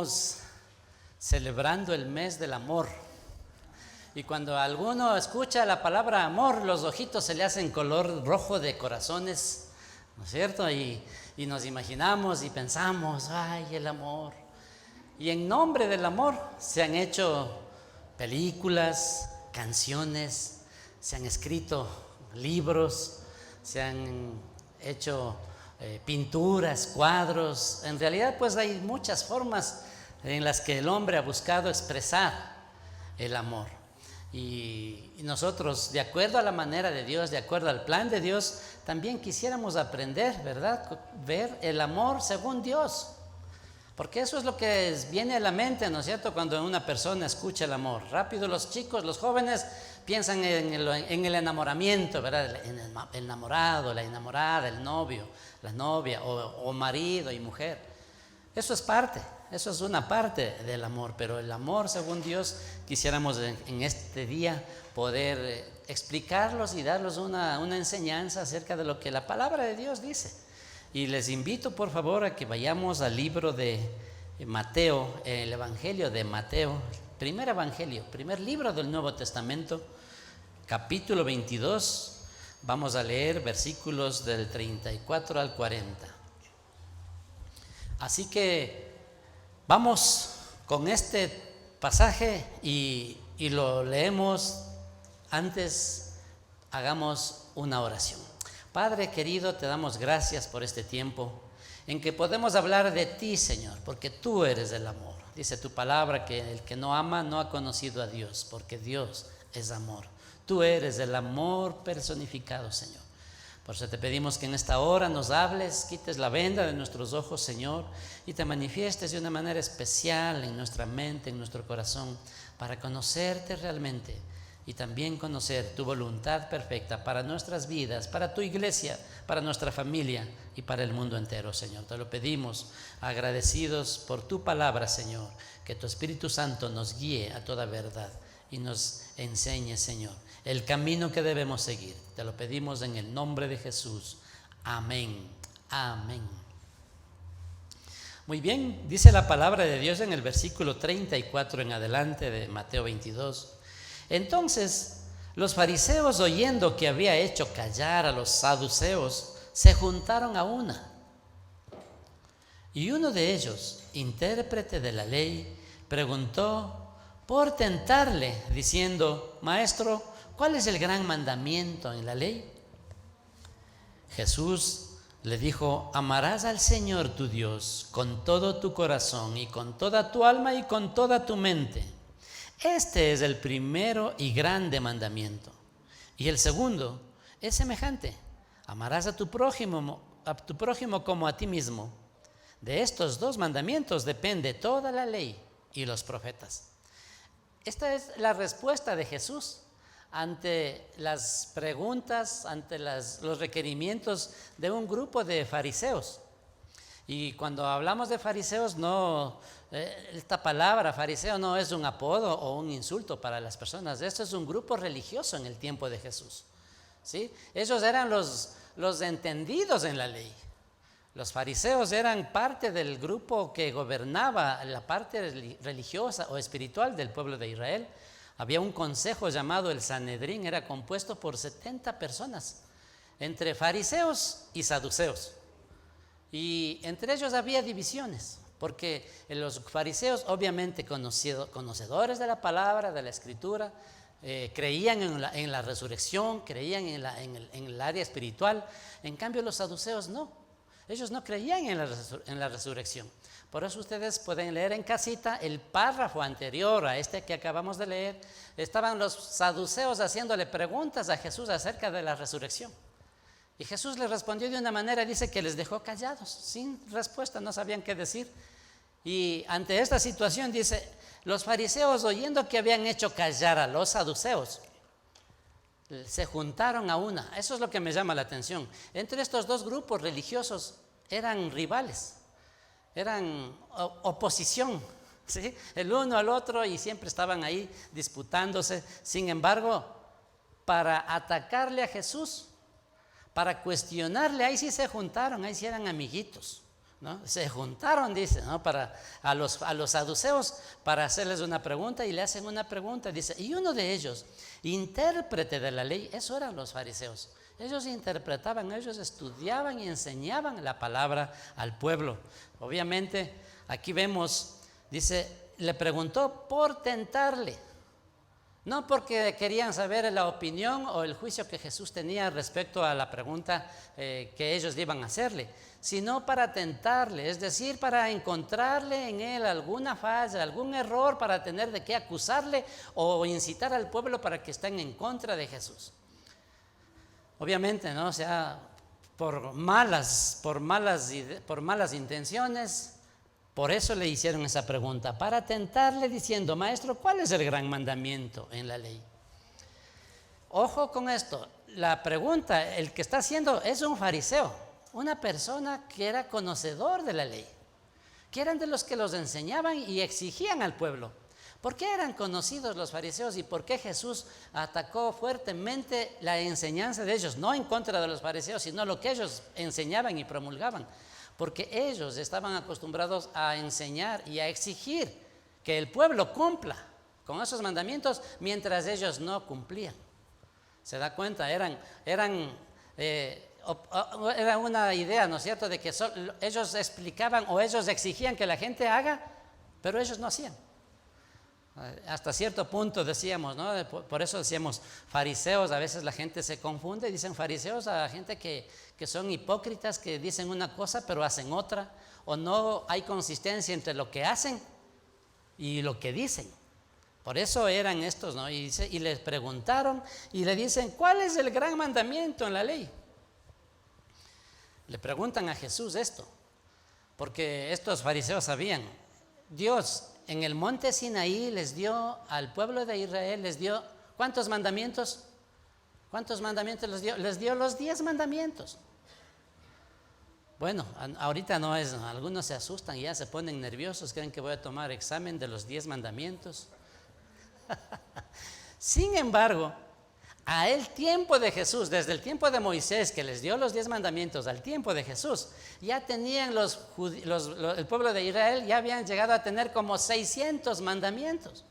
Estamos celebrando el mes del amor. Y cuando alguno escucha la palabra amor, los ojitos se le hacen color rojo de corazones, ¿no es cierto? Y nos imaginamos y pensamos, ay, el amor. Y en nombre del amor se han hecho películas, canciones, se han escrito libros, se han hecho pinturas, cuadros. En realidad, pues hay muchas formas en las que el hombre ha buscado expresar el amor. Y nosotros, de acuerdo a la manera de Dios, de acuerdo al plan de Dios, también quisiéramos aprender, ¿verdad? Ver el amor según Dios. Porque eso es lo que viene a la mente, ¿no es cierto? Cuando una persona escucha el amor. Rápido los chicos, los jóvenes piensan en el enamoramiento, ¿verdad? En el enamorado, la enamorada, el novio, la novia, o marido y mujer. Eso es una parte del amor. Pero el amor, según Dios, quisiéramos en este día poder explicarlos y darles una enseñanza acerca de lo que la palabra de Dios dice. Y les invito por favor a que vayamos al libro de Mateo, el Evangelio de Mateo, primer libro del Nuevo Testamento, capítulo 22, vamos a leer versículos del 34 al 40. Así que vamos con este pasaje y lo leemos. Antes hagamos una oración. Padre querido, te damos gracias por este tiempo en que podemos hablar de ti, Señor, porque tú eres el amor. Dice tu palabra que el que no ama no ha conocido a Dios, porque Dios es amor. Tú eres el amor personificado, Señor. Por eso te pedimos que en esta hora nos hables, quites la venda de nuestros ojos, Señor, y te manifiestes de una manera especial en nuestra mente, en nuestro corazón, para conocerte realmente. Y también conocer tu voluntad perfecta para nuestras vidas, para tu iglesia, para nuestra familia y para el mundo entero, Señor. Te lo pedimos agradecidos por tu palabra, Señor. Que tu Espíritu Santo nos guíe a toda verdad y nos enseñe, Señor, el camino que debemos seguir. Te lo pedimos en el nombre de Jesús. Amén. Amén. Muy bien, dice la palabra de Dios en el versículo 34 en adelante de Mateo 22. Entonces los fariseos, oyendo que había hecho callar a los saduceos, se juntaron a una. Y uno de ellos, intérprete de la ley, preguntó por tentarle, diciendo: Maestro, ¿cuál es el gran mandamiento en la ley? Jesús le dijo: amarás al Señor tu Dios con todo tu corazón y con toda tu alma y con toda tu mente. Este es el primero y grande mandamiento. Y el segundo es semejante: amarás a tu prójimo como a ti mismo. De estos dos mandamientos depende toda la ley y los profetas. Esta es la respuesta de Jesús ante las preguntas, ante los requerimientos de un grupo de fariseos. Y cuando hablamos de fariseos, esta palabra fariseo no es un apodo o un insulto para las personas. Esto es un grupo religioso en el tiempo de Jesús, ¿sí? Ellos eran los entendidos en la ley. Los fariseos eran parte del grupo que gobernaba la parte religiosa o espiritual del pueblo de Israel. Había un consejo llamado el Sanedrín, era compuesto por 70 personas, entre fariseos y saduceos. Y entre ellos había divisiones, porque los fariseos, obviamente conocedores de la palabra, de la escritura, creían en la resurrección, creían en el área espiritual. En cambio los saduceos no, ellos no creían en la resurrección. Por eso ustedes pueden leer en casita el párrafo anterior a este que acabamos de leer. Estaban los saduceos haciéndole preguntas a Jesús acerca de la resurrección. Y Jesús les respondió de una manera, dice que les dejó callados, sin respuesta, no sabían qué decir. Y ante esta situación dice: los fariseos, oyendo que habían hecho callar a los saduceos, se juntaron a una. Eso es lo que me llama la atención. Entre estos dos grupos religiosos eran rivales, eran oposición, ¿sí? El uno al otro, y siempre estaban ahí disputándose. Sin embargo, para atacarle a Jesús, para cuestionarle, ahí sí se juntaron, ahí sí eran amiguitos. ¿no? Se juntaron, dice, ¿no? A los saduceos para hacerles una pregunta, y le hacen una pregunta, dice, y uno de ellos, intérprete de la ley, eso eran los fariseos. Ellos interpretaban, ellos estudiaban y enseñaban la palabra al pueblo. Obviamente, aquí vemos, dice, le preguntó por tentarle, no porque querían saber la opinión o el juicio que Jesús tenía respecto a la pregunta que ellos iban a hacerle, sino para tentarle, es decir, para encontrarle en él alguna falla, algún error, para tener de qué acusarle o incitar al pueblo para que estén en contra de Jesús. Obviamente, ¿no? O sea, por malas intenciones, por eso le hicieron esa pregunta, para tentarle diciendo, maestro, ¿cuál es el gran mandamiento en la ley? Ojo con esto, la pregunta, el que está haciendo es un fariseo, una persona que era conocedor de la ley, que eran de los que los enseñaban y exigían al pueblo. ¿Por qué eran conocidos los fariseos y por qué Jesús atacó fuertemente la enseñanza de ellos? No en contra de los fariseos, sino lo que ellos enseñaban y promulgaban. Porque ellos estaban acostumbrados a enseñar y a exigir que el pueblo cumpla con esos mandamientos mientras ellos no cumplían. ¿Se da cuenta? Era una idea, ¿no es cierto?, de que ellos explicaban o ellos exigían que la gente haga, pero ellos no hacían. Hasta cierto punto decíamos, ¿no? Por eso decíamos fariseos, a veces la gente se confunde y dicen fariseos a gente que son hipócritas, que dicen una cosa pero hacen otra, o no hay consistencia entre lo que hacen y lo que dicen. Por eso eran estos, ¿no? Y les preguntaron y le dicen, ¿cuál es el gran mandamiento en la ley? Le preguntan a Jesús esto, porque estos fariseos sabían, Dios en el monte Sinaí les dio al pueblo de Israel, les dio, ¿cuántos mandamientos? ¿Cuántos mandamientos les dio? Les dio los 10 mandamientos. Bueno, ahorita no es, algunos se asustan y ya se ponen nerviosos, creen que voy a tomar examen de los 10 mandamientos. Sin embargo, a el tiempo de Jesús, desde el tiempo de Moisés, que les dio los 10 mandamientos, al tiempo de Jesús, ya tenían el pueblo de Israel, ya habían llegado a tener como 600 mandamientos.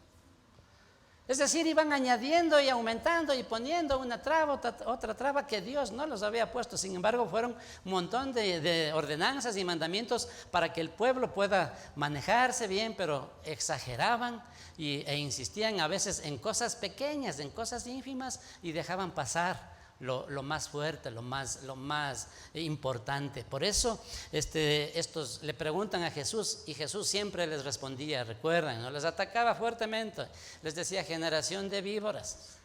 Es decir, iban añadiendo y aumentando y poniendo una traba, otra traba que Dios no los había puesto. Sin embargo, fueron un montón de ordenanzas y mandamientos para que el pueblo pueda manejarse bien, pero exageraban e insistían a veces en cosas pequeñas, en cosas ínfimas, y dejaban pasar lo más fuerte, lo más importante. Por eso estos le preguntan a Jesús y Jesús siempre les respondía, recuerdan, ¿no? Les atacaba fuertemente, les decía generación de víboras,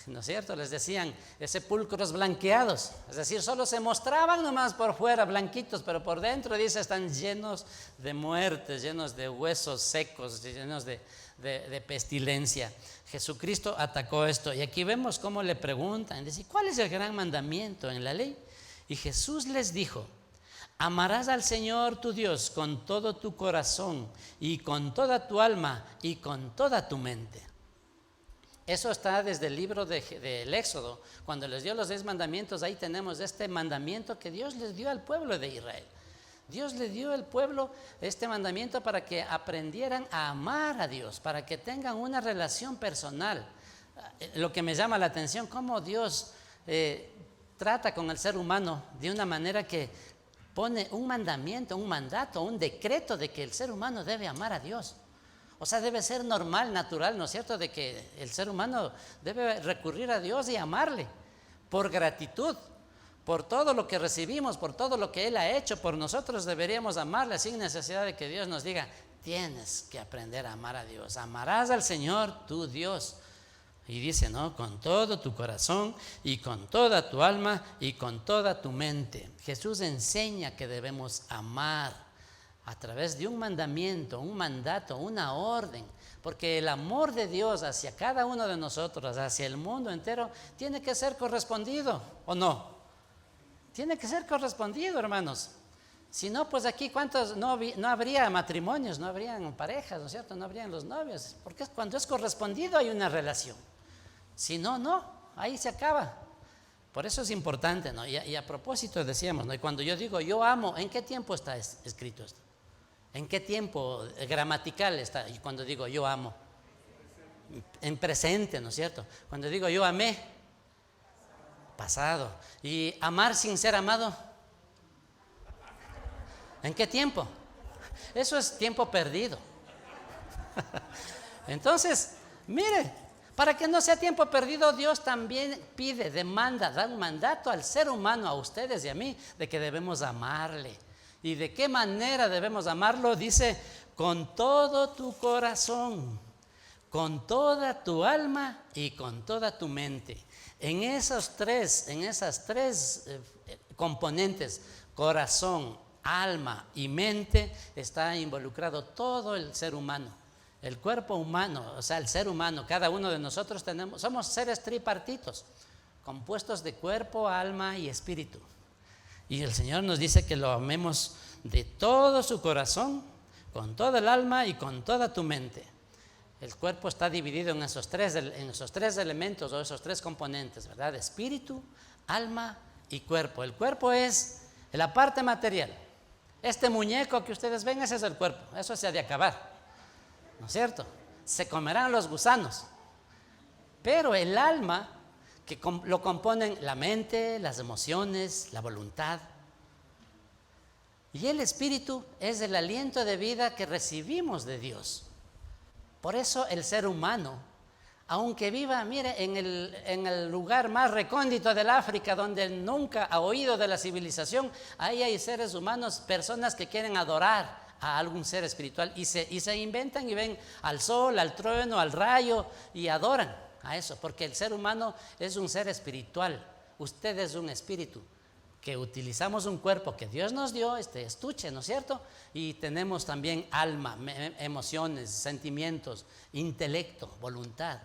¿no es cierto? Les decían sepulcros blanqueados, es decir, solo se mostraban nomás por fuera blanquitos, pero por dentro, dice, están llenos de muerte, llenos de huesos secos, llenos de pestilencia. Jesucristo atacó esto, y aquí vemos cómo le preguntan, dice, ¿cuál es el gran mandamiento en la ley? Y Jesús les dijo, amarás al Señor tu Dios con todo tu corazón y con toda tu alma y con toda tu mente. Eso está desde el libro del Éxodo, cuando les dio los 10 mandamientos. Ahí tenemos este mandamiento que Dios les dio al pueblo de Israel. Dios le dio al pueblo este mandamiento para que aprendieran a amar a Dios, para que tengan una relación personal. Lo que me llama la atención, cómo Dios trata con el ser humano de una manera que pone un mandamiento, un mandato, un decreto de que el ser humano debe amar a Dios. O sea, debe ser normal, natural, ¿no es cierto?, de que el ser humano debe recurrir a Dios y amarle por gratitud. Por todo lo que recibimos, por todo lo que Él ha hecho por nosotros, deberíamos amarle sin necesidad de que Dios nos diga, tienes que aprender a amar a Dios. Amarás al Señor tu Dios. Y dice, ¿no?, con todo tu corazón y con toda tu alma y con toda tu mente. Jesús enseña que debemos amar a través de un mandamiento, un mandato, una orden. Porque el amor de Dios hacia cada uno de nosotros, hacia el mundo entero, tiene que ser correspondido, ¿o no? Tiene que ser correspondido, hermanos. Si no, pues aquí ¿cuántos? No habría matrimonios, no habrían parejas, ¿no es cierto? No habrían los novios. Porque cuando es correspondido hay una relación. Si no, no, ahí se acaba. Por eso es importante, ¿no? Y a propósito decíamos, ¿no? Y cuando yo digo yo amo, ¿en qué tiempo está escrito esto? ¿En qué tiempo gramatical está? Y cuando digo yo amo, en presente, ¿no es cierto? Cuando digo yo amé, pasado. Y amar sin ser amado, ¿en qué tiempo? Eso es tiempo perdido. Entonces, mire, para que no sea tiempo perdido, Dios también pide, demanda, da un mandato al ser humano, a ustedes y a mí, de que debemos amarle. ¿Y de qué manera debemos amarlo? Dice, con todo tu corazón, con toda tu alma y con toda tu mente. En esas tres componentes, corazón, alma y mente, está involucrado todo el ser humano. El cuerpo humano, o sea, el ser humano, cada uno de nosotros somos seres tripartitos, compuestos de cuerpo, alma y espíritu. Y el Señor nos dice que lo amemos de todo su corazón, con toda el alma y con toda tu mente. El cuerpo está dividido en esos tres elementos o esos tres componentes, ¿verdad? Espíritu, alma y cuerpo. El cuerpo es la parte material. Este muñeco que ustedes ven, ese es el cuerpo. Eso se ha de acabar, ¿no es cierto? Se comerán los gusanos. Pero el alma, que lo componen la mente, las emociones, la voluntad. Y el espíritu es el aliento de vida que recibimos de Dios. Por eso el ser humano, aunque viva, mire, en el lugar más recóndito del África, donde nunca ha oído de la civilización, ahí hay seres humanos, personas que quieren adorar a algún ser espiritual y se inventan y ven al sol, al trueno, al rayo y adoran a eso, porque el ser humano es un ser espiritual. Usted es un espíritu que utilizamos un cuerpo que Dios nos dio, este estuche, ¿no es cierto? Y tenemos también alma, emociones, sentimientos, intelecto, voluntad.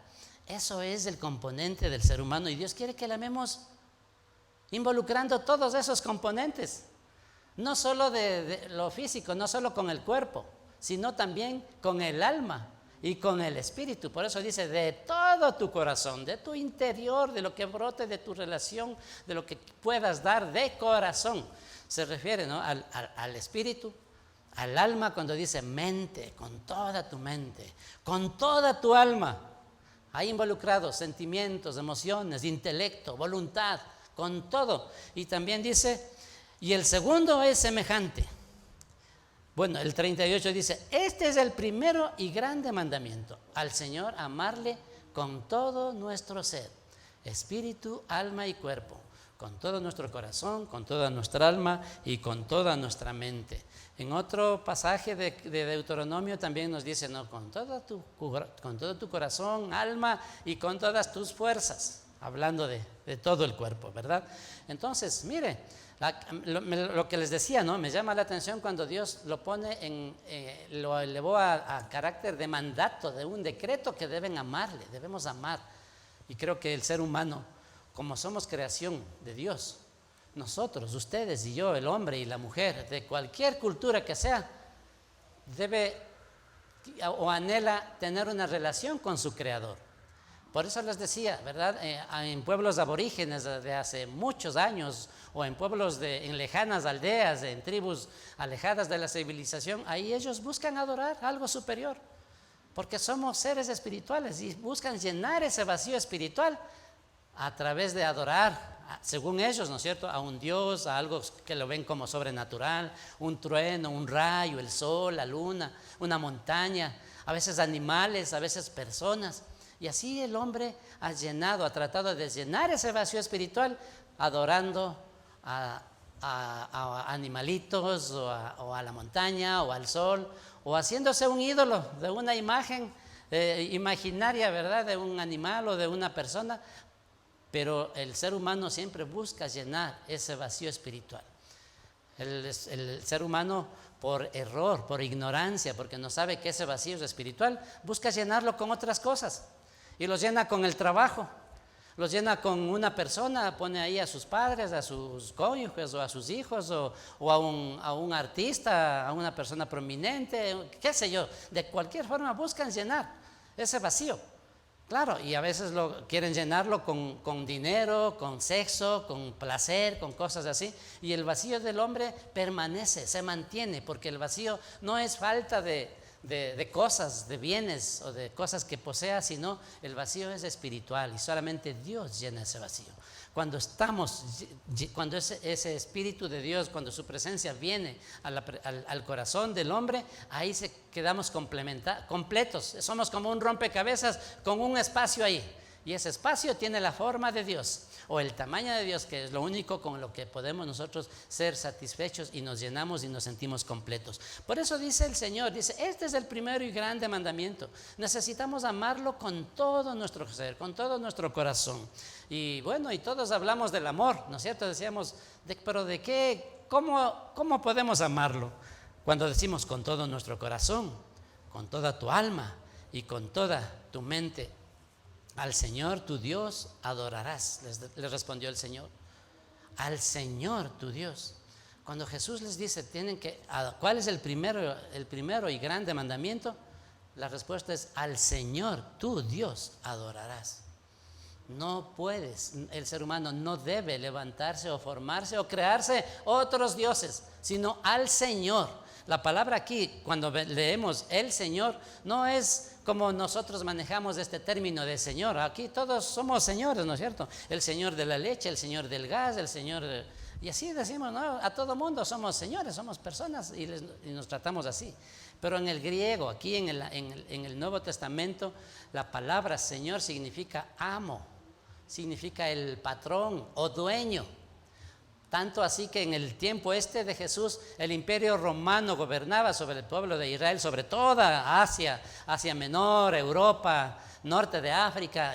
Eso es el componente del ser humano y Dios quiere que le amemos involucrando todos esos componentes. No solo de lo físico, no solo con el cuerpo, sino también con el alma y con el espíritu. Por eso dice, de todo tu corazón, de tu interior, de lo que brote de tu relación, de lo que puedas dar de corazón. Se refiere, ¿no?, al espíritu, al alma, cuando dice mente, con toda tu mente, con toda tu alma. Hay involucrados sentimientos, emociones, intelecto, voluntad, con todo. Y también dice, y el segundo es semejante. Bueno, el 38 dice, este es el primero y grande mandamiento, al Señor amarle con todo nuestro ser, espíritu, alma y cuerpo, con todo nuestro corazón, con toda nuestra alma y con toda nuestra mente. En otro pasaje de Deuteronomio también nos dice, no, con todo tu corazón, alma y con todas tus fuerzas, hablando de todo el cuerpo, ¿verdad? Entonces, mire, lo que les decía, ¿no? Me llama la atención cuando Dios lo pone lo elevó a carácter de mandato, de un decreto que debemos amar. Y creo que el ser humano, como somos creación de Dios, nosotros, ustedes y yo, el hombre y la mujer, de cualquier cultura que sea, debe o anhela tener una relación con su creador. Por eso les decía, ¿verdad? En pueblos aborígenes de hace muchos años, o en pueblos en lejanas aldeas, en tribus alejadas de la civilización, ahí ellos buscan adorar algo superior, porque somos seres espirituales y buscan llenar ese vacío espiritual a través de adorar, según ellos, ¿no es cierto?, a un Dios, a algo que lo ven como sobrenatural, un trueno, un rayo, el sol, la luna, una montaña, a veces animales, a veces personas. Y así el hombre ha tratado de llenar ese vacío espiritual adorando a animalitos o a la montaña o al sol, o haciéndose un ídolo de una imagen imaginaria, ¿verdad?, de un animal o de una persona. Pero el ser humano siempre busca llenar ese vacío espiritual. El ser humano, por error, por ignorancia, porque no sabe que ese vacío es espiritual, busca llenarlo con otras cosas. Y los llena con el trabajo, los llena con una persona, pone ahí a sus padres, a sus cónyuges o a sus hijos o a un artista, a una persona prominente, qué sé yo. De cualquier forma buscan llenar ese vacío. Claro, y a veces quieren llenarlo con dinero, con sexo, con placer, con cosas así. Y el vacío del hombre permanece, se mantiene, porque el vacío no es falta de cosas, de bienes o de cosas que posea, sino el vacío es espiritual y solamente Dios llena ese vacío. Cuando ese Espíritu de Dios, cuando su presencia viene al corazón del hombre, ahí quedamos completos. Somos como un rompecabezas con un espacio ahí. Y ese espacio tiene la forma de Dios o el tamaño de Dios, que es lo único con lo que podemos nosotros ser satisfechos y nos llenamos y nos sentimos completos. Por eso dice el Señor, dice, este es el primero y grande mandamiento. Necesitamos amarlo con todo nuestro ser, con todo nuestro corazón. Y bueno, y todos hablamos del amor, ¿no es cierto? Decíamos, pero ¿de qué? ¿Cómo podemos amarlo? Cuando decimos con todo nuestro corazón, con toda tu alma y con toda tu mente. Al Señor tu Dios adorarás, les respondió el Señor. Al Señor tu Dios. Cuando Jesús les dice, ¿cuál es el primero y grande mandamiento? La respuesta es, al Señor tu Dios adorarás. No puedes, el ser humano no debe levantarse o formarse o crearse otros dioses, sino al Señor. La palabra aquí, cuando leemos el Señor, no es como nosotros manejamos este término de Señor. Aquí todos somos señores, ¿no es cierto? El Señor de la leche, el Señor del gas, el Señor y así decimos, ¿no? A todo mundo somos señores, somos personas y nos tratamos así. Pero en el griego, aquí en el Nuevo Testamento, la palabra Señor significa amo, significa el patrón o dueño. Tanto así que en el tiempo de Jesús, el imperio romano gobernaba sobre el pueblo de Israel, sobre toda Asia Menor, Europa, norte de África.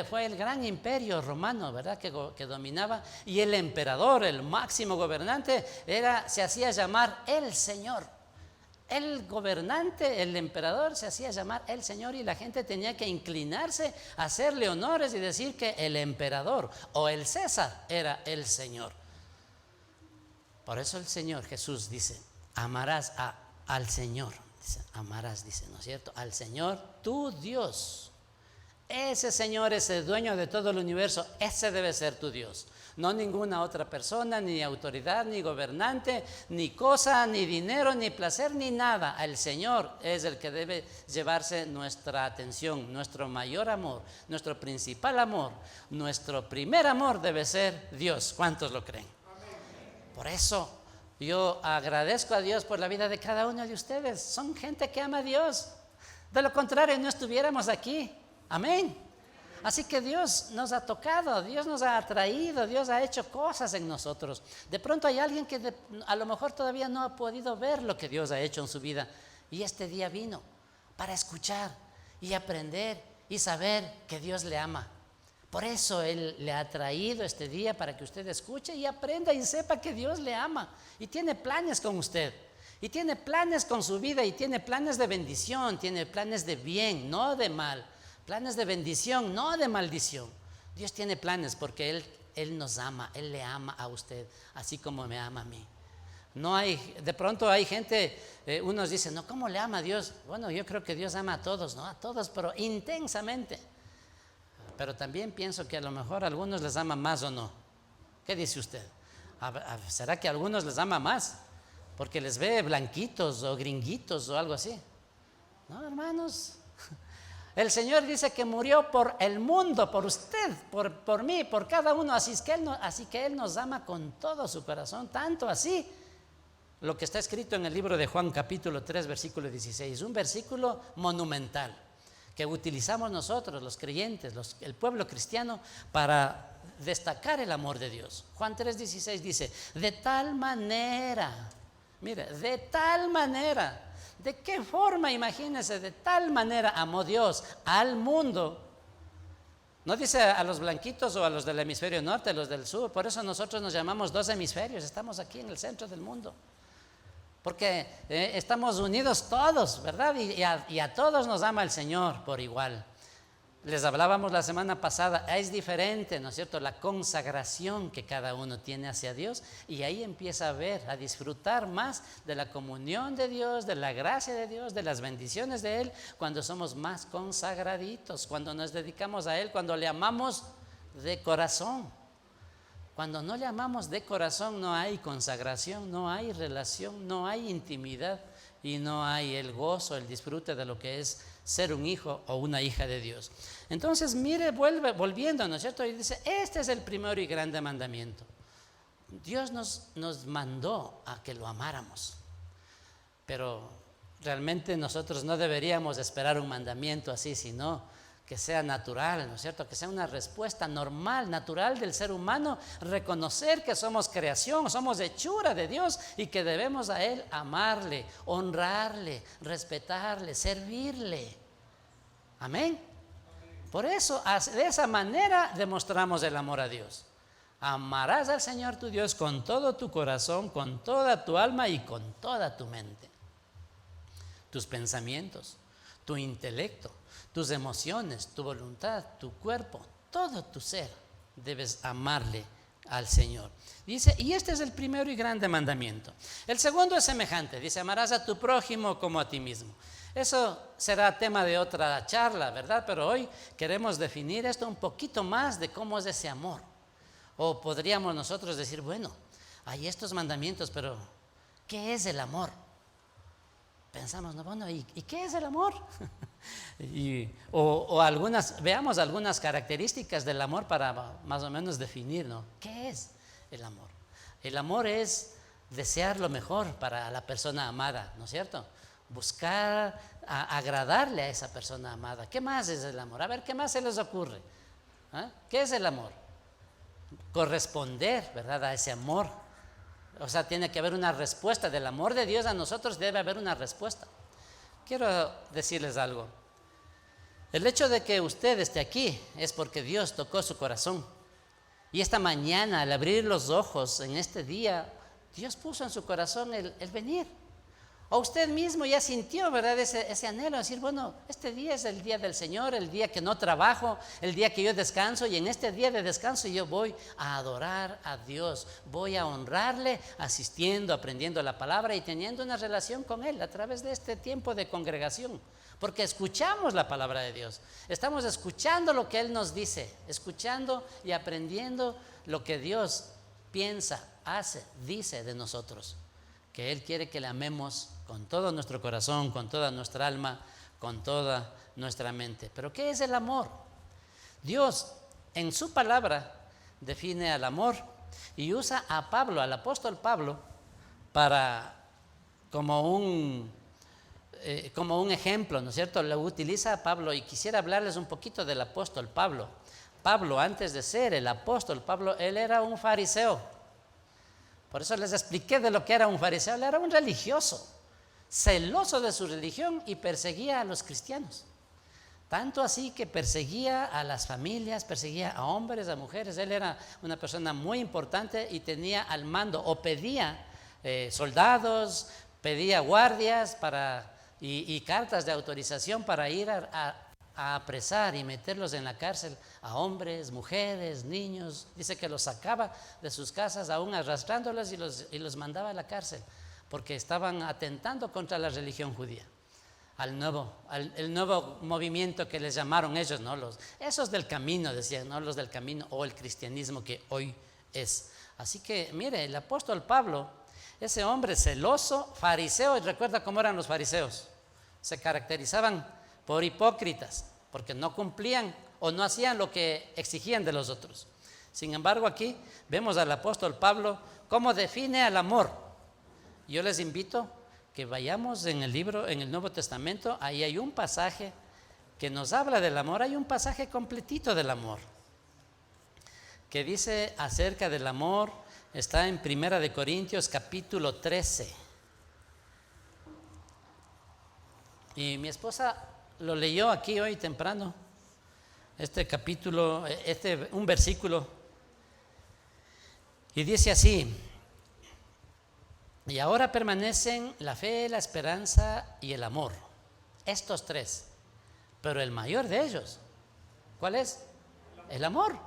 Fue el gran imperio romano, ¿verdad?, que dominaba. Y el emperador, el máximo gobernante, se hacía llamar el Señor. El gobernante, el emperador, se hacía llamar el Señor y la gente tenía que inclinarse, hacerle honores y decir que el emperador o el César era el Señor. Por eso el Señor Jesús dice, amarás al Señor, dice, amarás, dice, ¿no es cierto? Al Señor tu Dios. Ese Señor es el dueño de todo el universo, ese debe ser tu Dios. No ninguna otra persona, ni autoridad, ni gobernante, ni cosa, ni dinero, ni placer, ni nada. El Señor es el que debe llevarse nuestra atención, nuestro mayor amor, nuestro principal amor, nuestro primer amor debe ser Dios. ¿Cuántos lo creen? Por eso yo agradezco a Dios por la vida de cada uno de ustedes. Son gente que ama a Dios. De lo contrario, no estuviéramos aquí. Amén. Así que Dios nos ha tocado, Dios nos ha atraído, Dios ha hecho cosas en nosotros. De pronto hay alguien que a lo mejor todavía no ha podido ver lo que Dios ha hecho en su vida. Y este día vino para escuchar y aprender y saber que Dios le ama. Por eso Él le ha traído este día para que usted escuche y aprenda y sepa que Dios le ama y tiene planes con usted y tiene planes con su vida y tiene planes de bendición, tiene planes de bien, no de mal, planes de bendición, no de maldición. Dios tiene planes porque Él nos ama, Él le ama a usted así como me ama a mí. De pronto hay gente, unos dicen, no, ¿cómo le ama a Dios? Bueno, yo creo que Dios ama a todos, ¿no? A todos, pero intensamente. Pero también pienso que a lo mejor a algunos les ama más o no. ¿Qué dice usted? ¿Será que a algunos les ama más? Porque les ve blanquitos o gringuitos o algo así. No, hermanos. El Señor dice que murió por el mundo, por usted, por mí, por cada uno. Así que Él nos ama con todo su corazón, tanto así. Lo que está escrito en el libro de Juan capítulo 3, versículo 16. Un versículo monumental que utilizamos nosotros, los creyentes, el pueblo cristiano, para destacar el amor de Dios. Juan 3:16 dice, de tal manera, mire, de tal manera, ¿de qué forma? Imagínense, de tal manera amó Dios al mundo. No dice a los blanquitos o a los del hemisferio norte, a los del sur. Por eso nosotros nos llamamos dos hemisferios, estamos aquí en el centro del mundo. Porque estamos unidos todos, ¿verdad? Y a todos nos ama el Señor por igual. Les hablábamos la semana pasada, es diferente, ¿no es cierto?, la consagración que cada uno tiene hacia Dios, y ahí empieza a ver, a disfrutar más de la comunión de Dios, de la gracia de Dios, de las bendiciones de Él, cuando somos más consagraditos, cuando nos dedicamos a Él, cuando le amamos de corazón. Cuando no le amamos de corazón, no hay consagración, no hay relación, no hay intimidad y no hay el gozo, el disfrute de lo que es ser un hijo o una hija de Dios. Entonces, mire, volviendo, ¿no es cierto? Y dice, este es el primero y grande mandamiento. Dios nos mandó a que lo amáramos, pero realmente nosotros no deberíamos esperar un mandamiento así, sino que sea natural, ¿no es cierto? Que sea una respuesta normal, natural del ser humano, reconocer que somos creación, somos hechura de Dios y que debemos a Él amarle, honrarle, respetarle, servirle. Amén. Por eso, de esa manera demostramos el amor a Dios. Amarás al Señor tu Dios con todo tu corazón, con toda tu alma y con toda tu mente. Tus pensamientos, tu intelecto, tus emociones, tu voluntad, tu cuerpo, todo tu ser, debes amarle al Señor. Dice, y este es el primero y grande mandamiento. El segundo es semejante, dice, amarás a tu prójimo como a ti mismo. Eso será tema de otra charla, ¿verdad? Pero hoy queremos definir esto un poquito más de cómo es ese amor. O podríamos nosotros decir, bueno, hay estos mandamientos, pero ¿qué es el amor? Pensamos, no, bueno, ¿y qué es el amor? Veamos algunas características del amor para más o menos definir, ¿no? ¿Qué es el amor? El amor es desear lo mejor para la persona amada, ¿no es cierto? Buscar agradarle a esa persona amada. ¿Qué más es el amor? A ver, ¿qué más se les ocurre? ¿Ah? ¿Qué es el amor? Corresponder, ¿verdad?, a ese amor. O sea, tiene que haber una respuesta del amor de Dios a nosotros, debe haber una respuesta. Quiero decirles algo. El hecho de que usted esté aquí es porque Dios tocó su corazón. Y esta mañana, al abrir los ojos en este día, Dios puso en su corazón el venir. O usted mismo ya sintió, ¿verdad?, ese anhelo, decir, bueno, este día es el día del Señor, el día que no trabajo, el día que yo descanso, y en este día de descanso yo voy a adorar a Dios, voy a honrarle, asistiendo, aprendiendo la palabra y teniendo una relación con Él a través de este tiempo de congregación, porque escuchamos la palabra de Dios, estamos escuchando lo que Él nos dice, escuchando y aprendiendo lo que Dios piensa, hace, dice de nosotros, que Él quiere que le amemos con todo nuestro corazón, con toda nuestra alma, con toda nuestra mente. ¿Pero qué es el amor? Dios en su palabra define al amor y usa a Pablo, al apóstol Pablo, como un ejemplo, ¿no es cierto? Lo utiliza a Pablo, y quisiera hablarles un poquito del apóstol Pablo. Pablo, antes de ser el apóstol Pablo, él era un fariseo. Por eso les expliqué de lo que era un fariseo. Él era un religioso, celoso de su religión, y perseguía a los cristianos. Tanto así que perseguía a las familias, perseguía a hombres, a mujeres. Él era una persona muy importante y tenía al mando, o pedía soldados, pedía guardias y cartas de autorización para ir a apresar y meterlos en la cárcel a hombres, mujeres, niños. Dice que los sacaba de sus casas aún arrastrándolos y los mandaba a la cárcel porque estaban atentando contra la religión judía, el nuevo movimiento que les llamaron ellos, ¿no? Esos del camino, decían, ¿no? Los del camino, o el cristianismo que hoy es. Así que mire, el apóstol Pablo, ese hombre celoso, fariseo, y recuerda cómo eran los fariseos, se caracterizaban por hipócritas, porque no cumplían o no hacían lo que exigían de los otros. Sin embargo, aquí vemos al apóstol Pablo cómo define al amor. Yo les invito que vayamos en el libro, en el Nuevo Testamento. Ahí hay un pasaje que nos habla del amor. Hay un pasaje completito del amor que dice acerca del amor. Está en 1 Corintios capítulo 13. Y mi esposa lo leyó aquí hoy temprano, este capítulo, un versículo, y dice así: y ahora permanecen la fe, la esperanza y el amor, estos tres, pero el mayor de ellos ¿Cuál es? El amor.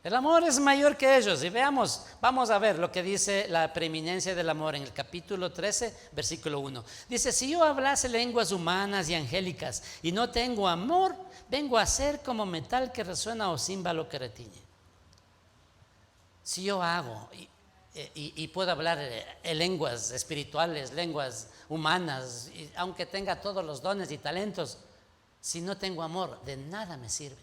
El amor es mayor que ellos. Y vamos a ver lo que dice la preeminencia del amor en el capítulo 13, versículo 1. Dice: si yo hablase lenguas humanas y angélicas y no tengo amor, vengo a ser como metal que resuena o címbalo que retiñe. Si yo hago y puedo hablar lenguas espirituales, lenguas humanas, aunque tenga todos los dones y talentos, si no tengo amor, de nada me sirve.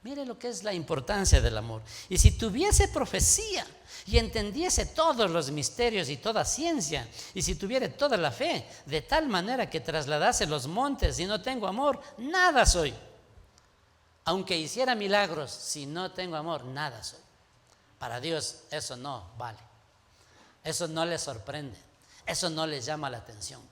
Mire lo que es la importancia del amor. Y si tuviese profecía y entendiese todos los misterios y toda ciencia, y si tuviere toda la fe, de tal manera que trasladase los montes y no tengo amor, nada soy. Aunque hiciera milagros, si no tengo amor, nada soy. Para Dios eso no vale. Eso no le sorprende. Eso no le llama la atención.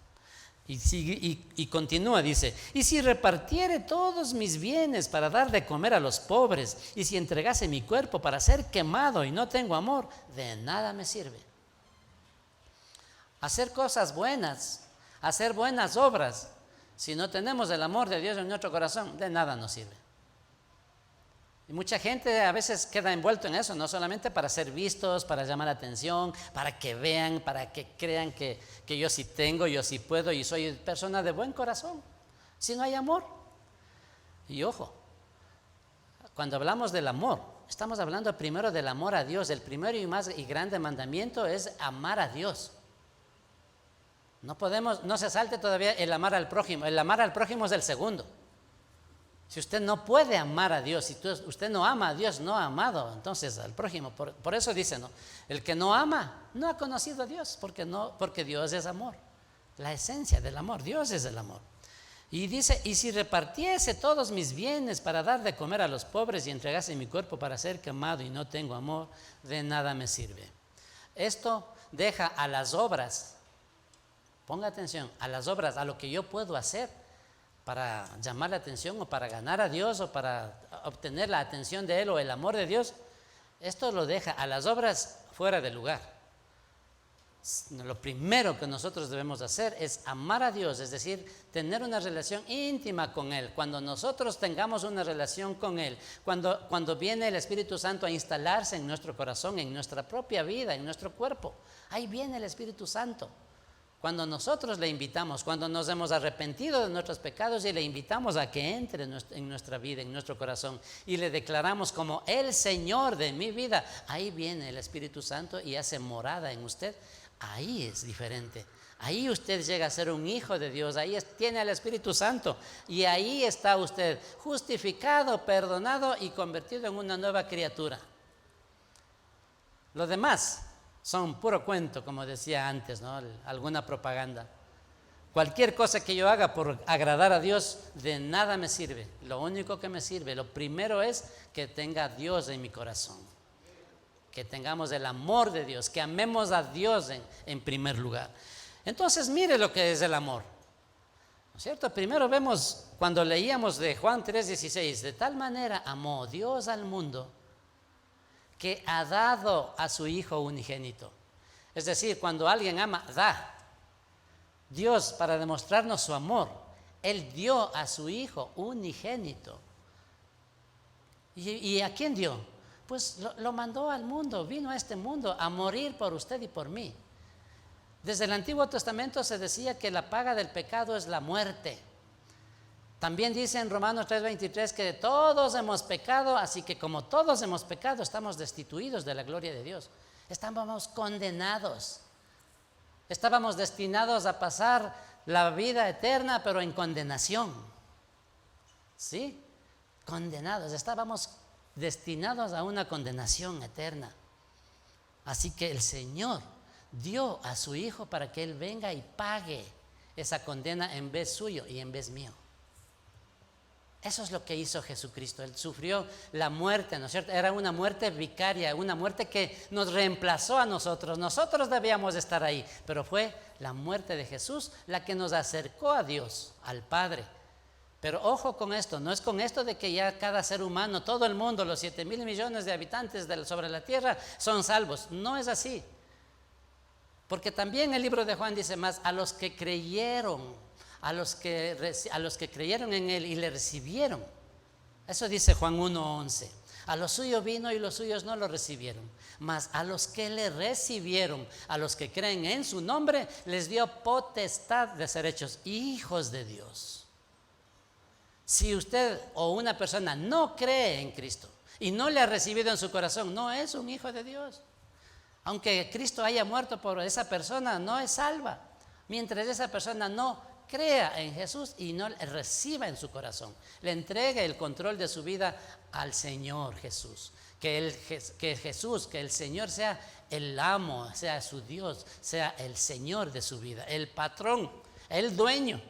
Y continúa, dice: y si repartiere todos mis bienes para dar de comer a los pobres, y si entregase mi cuerpo para ser quemado y no tengo amor, de nada me sirve. Hacer cosas buenas, hacer buenas obras, si no tenemos el amor de Dios en nuestro corazón, de nada nos sirve. Y mucha gente a veces queda envuelto en eso, no solamente para ser vistos, para llamar la atención, para que vean, para que crean que yo sí tengo, yo sí puedo y soy persona de buen corazón. Si no hay amor. Y ojo, cuando hablamos del amor, estamos hablando primero del amor a Dios. El primero y grande mandamiento es amar a Dios. No se salte todavía el amar al prójimo. El amar al prójimo es el segundo. Si usted no puede amar a Dios, si usted no ama a Dios, no ha amado entonces al prójimo. Por eso dice, ¿no? El que no ama no ha conocido a Dios, porque Dios es amor. La esencia del amor, Dios es el amor. Y dice: y si repartiese todos mis bienes para dar de comer a los pobres y entregase mi cuerpo para ser quemado y no tengo amor, de nada me sirve. Esto deja a las obras, ponga atención, a las obras, a lo que yo puedo hacer para llamar la atención o para ganar a Dios o para obtener la atención de Él o el amor de Dios. Esto lo deja a las obras fuera de lugar. Lo primero que nosotros debemos hacer es amar a Dios, es decir, tener una relación íntima con Él. Cuando nosotros tengamos una relación con Él, cuando viene el Espíritu Santo a instalarse en nuestro corazón, en nuestra propia vida, en nuestro cuerpo, ahí viene el Espíritu Santo. Cuando nosotros le invitamos, cuando nos hemos arrepentido de nuestros pecados y le invitamos a que entre en nuestra vida, en nuestro corazón, y le declaramos como el Señor de mi vida, ahí viene el Espíritu Santo y hace morada en usted. Ahí es diferente. Ahí usted llega a ser un hijo de Dios, ahí tiene al Espíritu Santo y ahí está usted justificado, perdonado y convertido en una nueva criatura. Lo demás son puro cuento, como decía antes, ¿no? Alguna propaganda. Cualquier cosa que yo haga por agradar a Dios, de nada me sirve. Lo único que me sirve, lo primero es que tenga a Dios en mi corazón. Que tengamos el amor de Dios, que amemos a Dios en primer lugar. Entonces, mire lo que es el amor. ¿No es cierto? Primero vemos, cuando leíamos de Juan 3:16, de tal manera amó Dios al mundo que ha dado a su Hijo unigénito. Es decir, cuando alguien ama, da. Dios, para demostrarnos su amor, Él dio a su Hijo unigénito. ¿Y a quién dio? Pues lo mandó al mundo, vino a este mundo a morir por usted y por mí. Desde el Antiguo Testamento se decía que la paga del pecado es la muerte. También dice en Romanos 3:23 que todos hemos pecado, así que como todos hemos pecado, estamos destituidos de la gloria de Dios. Estábamos condenados. Estábamos destinados a pasar la vida eterna, pero en condenación. ¿Sí? Condenados. Estábamos destinados a una condenación eterna. Así que el Señor dio a su Hijo para que Él venga y pague esa condena en vez suyo y en vez mío. Eso es lo que hizo Jesucristo. Él sufrió la muerte, ¿no es cierto? Era una muerte vicaria, una muerte que nos reemplazó a nosotros. Nosotros debíamos estar ahí, pero fue la muerte de Jesús la que nos acercó a Dios, al Padre. Pero ojo con esto, no es con esto de que ya cada ser humano, todo el mundo, los 7,000 millones de habitantes sobre la tierra son salvos. No es así. Porque también el libro de Juan dice más, a los que creyeron, a los que creyeron en Él y le recibieron, Eso dice Juan 1:11. A los suyos vino y los suyos no lo recibieron. Mas a los que le recibieron, a los que creen en su nombre, les dio potestad de ser hechos hijos de Dios. Si usted o una persona no cree en Cristo y no le ha recibido en su corazón, no es un hijo de Dios. Aunque Cristo haya muerto por esa persona, no es salva. Mientras esa persona no crea en Jesús y no reciba en su corazón, le entregue el control de su vida al Señor Jesús. Que el Señor sea el amo, sea su Dios, sea el Señor de su vida, el patrón, el dueño.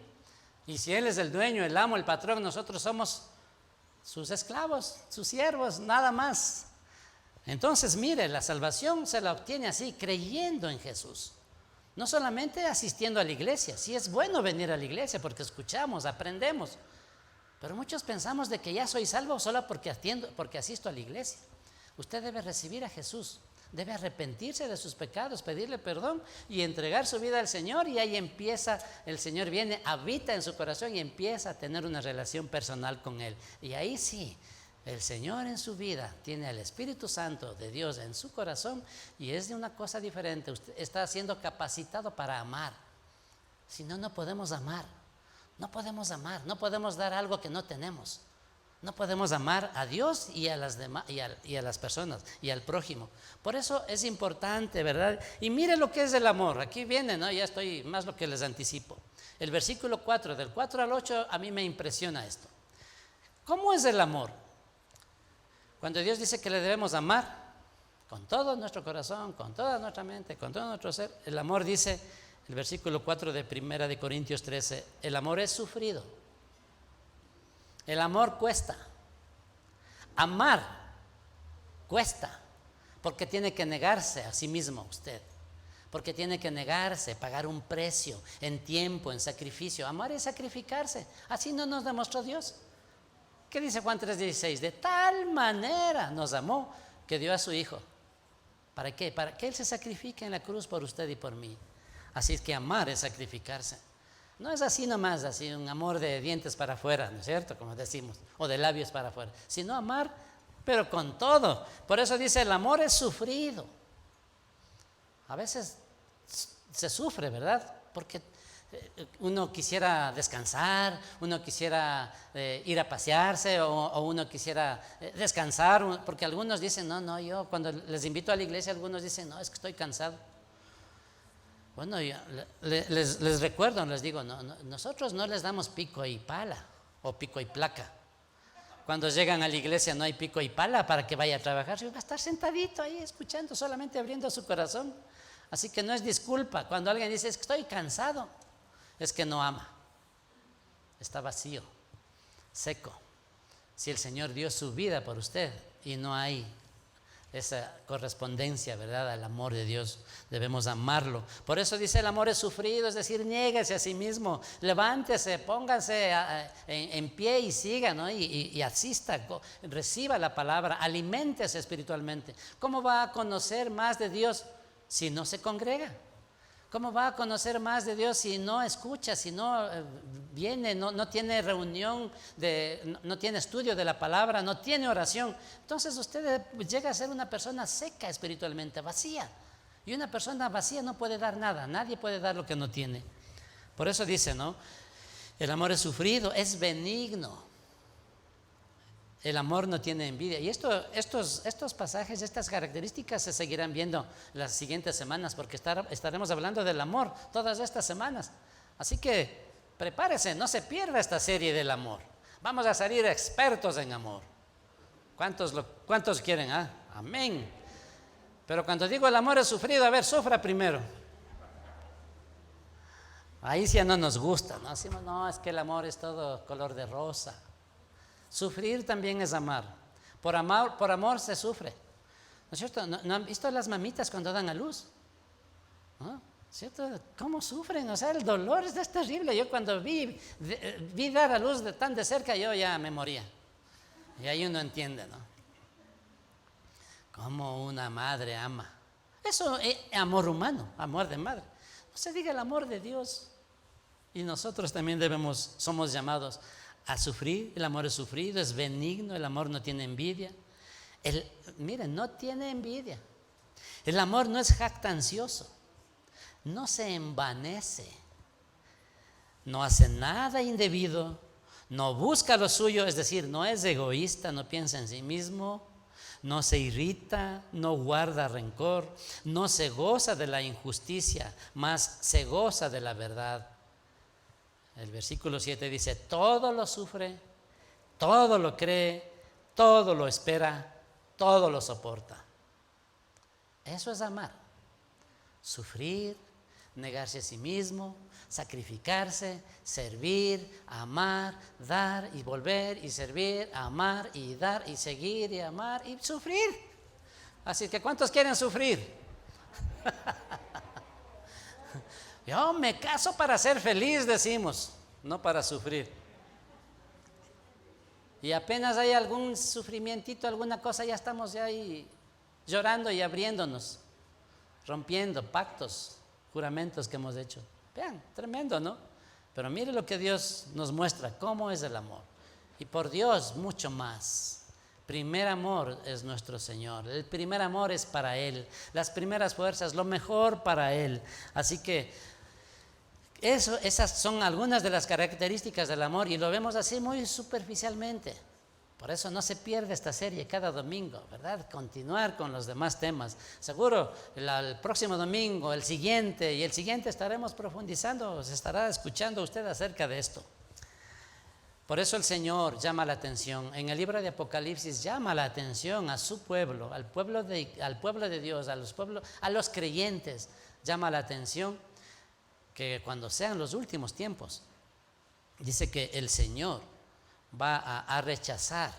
Y si Él es el dueño, el amo, el patrón, nosotros somos sus esclavos, sus siervos, nada más. Entonces, mire, la salvación se la obtiene así, creyendo en Jesús. No solamente asistiendo a la iglesia. Sí es bueno venir a la iglesia porque escuchamos, aprendemos. Pero muchos pensamos de que ya soy salvo solo porque asisto a la iglesia. Usted debe recibir a Jesús. Debe arrepentirse de sus pecados, pedirle perdón y entregar su vida al Señor. Y ahí empieza, el Señor viene, habita en su corazón y empieza a tener una relación personal con Él. Y ahí sí, el Señor en su vida tiene al Espíritu Santo de Dios en su corazón y es de una cosa diferente. Usted está siendo capacitado para amar. Si no, no podemos amar. No podemos amar. No podemos dar algo que no tenemos. No podemos amar a Dios y a las demás, y a las personas y al prójimo. Por eso es importante, ¿verdad? Y mire lo que es el amor. Aquí viene, ¿no? Ya estoy más lo que les anticipo. El versículo 4, del 4 al 8, a mí me impresiona esto. ¿Cómo es el amor? Cuando Dios dice que le debemos amar con todo nuestro corazón, con toda nuestra mente, con todo nuestro ser, el amor dice, el versículo 4 de 1 de Corintios 13, el amor es sufrido. El amor cuesta. Amar cuesta, porque tiene que negarse a sí mismo usted, porque tiene que negarse, pagar un precio en tiempo, en sacrificio. Amar es sacrificarse. Así no nos demostró Dios. ¿Qué dice Juan 3:16? De tal manera nos amó que dio a su Hijo. ¿Para qué? Para que Él se sacrifique en la cruz por usted y por mí. Así es que amar es sacrificarse. No es así nomás, así un amor de dientes para afuera, ¿no es cierto? Como decimos, o de labios para afuera. Sino amar, pero con todo. Por eso dice, el amor es sufrido. A veces se sufre, ¿verdad? Porque uno quisiera descansar, uno quisiera ir a pasearse o uno quisiera descansar, porque algunos dicen, no, yo cuando les invito a la iglesia, algunos dicen, no, es que estoy cansado. Bueno, yo les recuerdo, les digo, nosotros no les damos pico y pala o pico y placa. Cuando llegan a la iglesia no hay pico y pala para que vaya a trabajar, va a estar sentadito ahí escuchando, solamente abriendo su corazón. Así que no es disculpa. Cuando alguien dice, es que estoy cansado, es que no ama, está vacío, seco. Si el Señor dio su vida por usted y no hay esa correspondencia, ¿verdad?, al amor de Dios, debemos amarlo. Por eso dice, el amor es sufrido, es decir, niéguese a sí mismo, levántese, póngase en pie y siga, ¿no? y asista, reciba la palabra, aliméntese espiritualmente. ¿Cómo va a conocer más de Dios si no se congrega? ¿Cómo va a conocer más de Dios si no escucha, si no viene, no tiene reunión, no tiene estudio de la palabra, no tiene oración? Entonces usted llega a ser una persona seca espiritualmente, vacía. Y una persona vacía no puede dar nada, nadie puede dar lo que no tiene. Por eso dice, ¿no? El amor es sufrido, es benigno. El amor no tiene envidia. Y estos pasajes, estas características se seguirán viendo las siguientes semanas, porque estaremos hablando del amor todas estas semanas. Así que prepárese, no se pierda esta serie del amor. Vamos a salir expertos en amor. ¿Cuántos quieren? Amén. Pero cuando digo el amor es sufrido, a ver, sufra primero. Ahí sí no nos gusta, ¿no? Decimos, no, es que el amor es todo color de rosa. Sufrir también es amar. Por amor se sufre. ¿No es cierto? ¿No han visto las mamitas cuando dan a luz? ¿No? ¿Cierto? ¿Cómo sufren? O sea, el dolor es terrible. Yo cuando vi dar a luz tan de cerca, yo ya me moría. Y ahí uno entiende, ¿no? Cómo una madre ama. Eso es amor humano, amor de madre. No se diga el amor de Dios. Y nosotros también somos llamados a sufrir. El amor es sufrido, es benigno, el amor no tiene envidia. Miren, no tiene envidia. El amor no es jactancioso, no se envanece, no hace nada indebido, no busca lo suyo, es decir, no es egoísta, no piensa en sí mismo, no se irrita, no guarda rencor, no se goza de la injusticia, más se goza de la verdad. El versículo 7 dice: todo lo sufre, todo lo cree, todo lo espera, todo lo soporta. Eso es amar. Sufrir, negarse a sí mismo, sacrificarse, servir, amar, dar y volver y servir, amar y dar y seguir y amar y sufrir. Así que ¿cuántos quieren sufrir? Yo me caso para ser feliz, decimos, no para sufrir. Y apenas hay algún sufrimientito, alguna cosa, ya estamos ya ahí llorando y abriéndonos, rompiendo pactos, juramentos que hemos hecho. Vean, tremendo, ¿no? Pero mire lo que Dios nos muestra, cómo es el amor. Y por Dios, mucho más. Primer amor es nuestro Señor. El primer amor es para Él. Las primeras fuerzas, lo mejor para Él. Así que esas son algunas de las características del amor y lo vemos así muy superficialmente. Por eso no se pierde esta serie cada domingo, ¿verdad? Continuar con los demás temas. Seguro el próximo domingo, el siguiente y el siguiente estaremos profundizando, se estará escuchando usted acerca de esto. Por eso el Señor llama la atención. En el libro de Apocalipsis llama la atención a su pueblo, al pueblo de Dios, a los creyentes. Llama la atención que cuando sean los últimos tiempos, dice que el Señor va a rechazar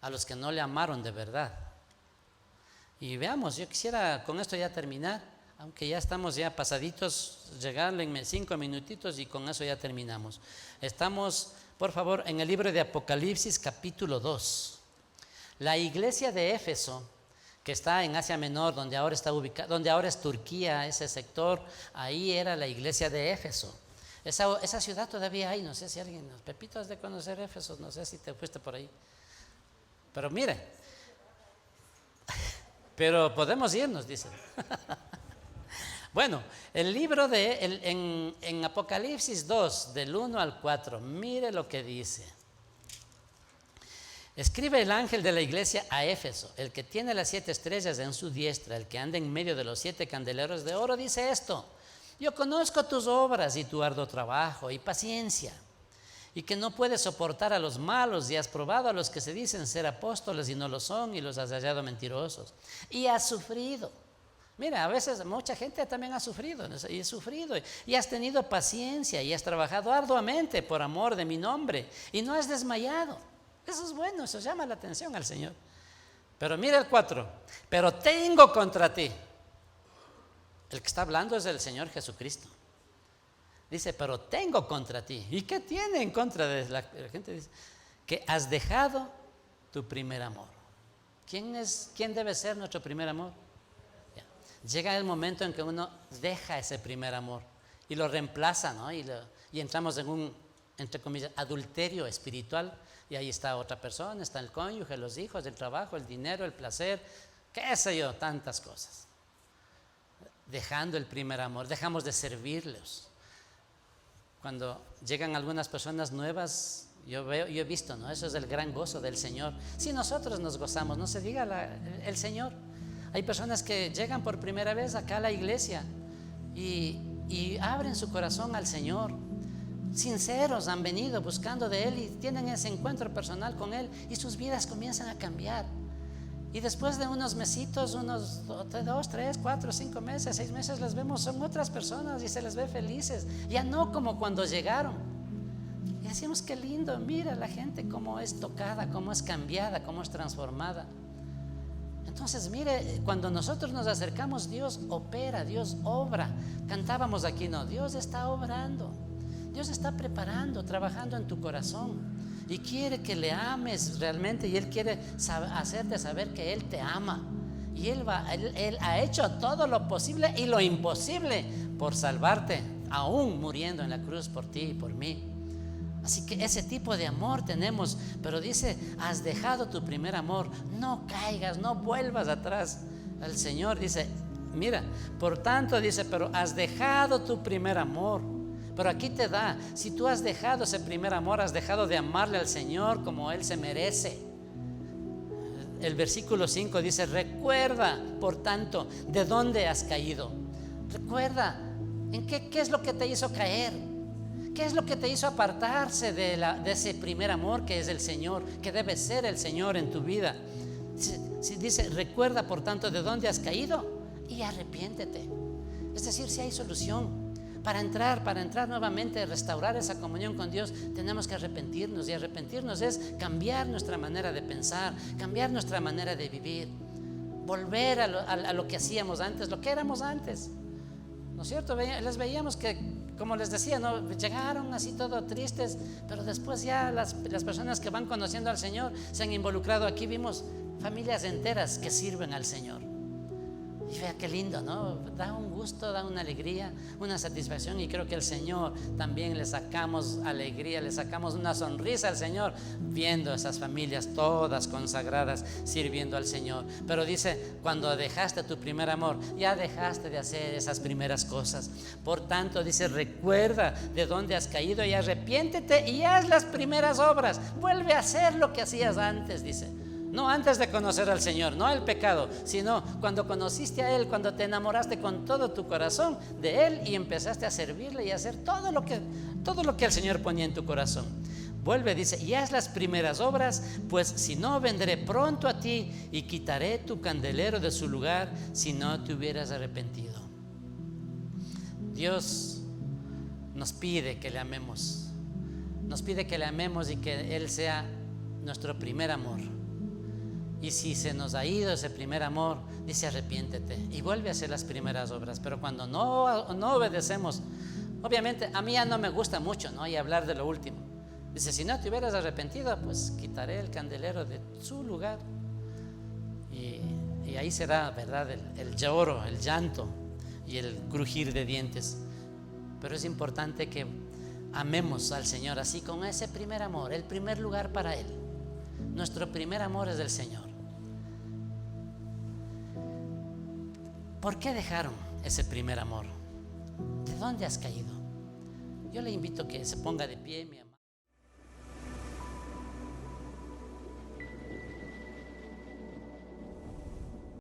a los que no le amaron de verdad. Y veamos, yo quisiera con esto ya terminar, aunque ya estamos ya pasaditos, llegarle en 5 minutitos y con eso ya terminamos. Estamos, por favor, en el libro de Apocalipsis capítulo 2. La iglesia de Éfeso, que está en Asia Menor, donde ahora está ubicada, donde ahora es Turquía, ese sector, ahí era la iglesia de Éfeso. Esa ciudad todavía hay, no sé si alguien, Pepito, has de conocer Éfeso, no sé si te fuiste por ahí. Pero mire, pero podemos irnos, dice. Bueno, el libro en Apocalipsis 2, del 1 al 4, mire lo que dice. Escribe el ángel de la iglesia a Éfeso, el que tiene las 7 estrellas en su diestra, el que anda en medio de los 7 candeleros de oro, dice esto: yo conozco tus obras y tu arduo trabajo y paciencia, y que no puedes soportar a los malos, y has probado a los que se dicen ser apóstoles y no lo son, y los has hallado mentirosos, y has sufrido. Mira, a veces mucha gente también ha sufrido, y has tenido paciencia, y has trabajado arduamente por amor de mi nombre, y no has desmayado. Eso es bueno, eso llama la atención al Señor. Pero mira el 4, pero tengo contra ti. El que está hablando es el Señor Jesucristo. Dice, pero tengo contra ti. ¿Y qué tiene en contra de la gente? Dice, que has dejado tu primer amor. ¿Quién debe ser nuestro primer amor? Ya. Llega el momento en que uno deja ese primer amor y lo reemplaza, ¿no? Y entramos en un, entre comillas, adulterio espiritual. Y ahí está otra persona, está el cónyuge, los hijos, el trabajo, el dinero, el placer, qué sé yo, tantas cosas. Dejando el primer amor, dejamos de servirlos. Cuando llegan algunas personas nuevas, yo he visto, ¿no? Eso es el gran gozo del Señor. Si nosotros nos gozamos, no se diga el Señor. Hay personas que llegan por primera vez acá a la iglesia y abren su corazón al Señor. Sinceros, han venido buscando de Él y tienen ese encuentro personal con Él y sus vidas comienzan a cambiar. Y después de unos mesitos, unos 2, 3, 4, 5 meses, 6 meses, les vemos, son otras personas y se les ve felices. Ya no como cuando llegaron. Y decimos, qué lindo, mira la gente cómo es tocada, cómo es cambiada, cómo es transformada. Entonces, mire, cuando nosotros nos acercamos, Dios opera, Dios obra. Cantábamos aquí, no, Dios está obrando. Dios está preparando, trabajando en tu corazón y quiere que le ames realmente, y Él quiere hacerte saber que Él te ama, y Él ha hecho todo lo posible y lo imposible por salvarte, aún muriendo en la cruz por ti y por mí. Así que ese tipo de amor tenemos, pero dice, has dejado tu primer amor, no caigas, no vuelvas atrás. El Señor dice, mira, por tanto dice, pero has dejado tu primer amor. Pero aquí te da, si tú has dejado ese primer amor, has dejado de amarle al Señor como Él se merece. El versículo 5 dice, recuerda, por tanto, de dónde has caído. Recuerda, ¿en qué es lo que te hizo caer? ¿Qué es lo que te hizo apartarse de ese primer amor que es el Señor, que debe ser el Señor en tu vida? Dice, recuerda por tanto de dónde has caído y arrepiéntete. Es decir, si hay solución para entrar nuevamente, restaurar esa comunión con Dios, tenemos que arrepentirnos. Y arrepentirnos es cambiar nuestra manera de pensar, cambiar nuestra manera de vivir, volver a lo que hacíamos antes, lo que éramos antes. ¿No es cierto? Les veíamos que, como les decía, ¿no? Llegaron así todo tristes, pero después ya las personas que van conociendo al Señor se han involucrado. Aquí vimos familias enteras que sirven al Señor. Y vea qué lindo, ¿no? Da un gusto, da una alegría, una satisfacción. Y creo que al Señor también le sacamos alegría, le sacamos una sonrisa al Señor viendo esas familias todas consagradas sirviendo al Señor. Pero dice, cuando dejaste tu primer amor, ya dejaste de hacer esas primeras cosas. Por tanto, dice, recuerda de dónde has caído y arrepiéntete y haz las primeras obras. Vuelve a hacer lo que hacías antes, dice. No antes de conocer al Señor, no el pecado, sino cuando conociste a Él, cuando te enamoraste con todo tu corazón de Él y empezaste a servirle y a hacer todo lo que el Señor ponía en tu corazón. Vuelve, dice, y haz las primeras obras, pues si no, vendré pronto a ti y quitaré tu candelero de su lugar si no te hubieras arrepentido. Dios nos pide que le amemos, y que Él sea nuestro primer amor. Y si se nos ha ido ese primer amor, dice, arrepiéntete y vuelve a hacer las primeras obras. Pero cuando no obedecemos, obviamente a mí ya no me gusta mucho, ¿no? Y hablar de lo último. Dice, si no te hubieras arrepentido, pues quitaré el candelero de su lugar. Y ahí será, ¿verdad? El lloro, el llanto y el crujir de dientes. Pero es importante que amemos al Señor así, con ese primer amor, el primer lugar para Él. Nuestro primer amor es del Señor. ¿Por qué dejaron ese primer amor? ¿De dónde has caído? Yo le invito a que se ponga de pie, mi amor.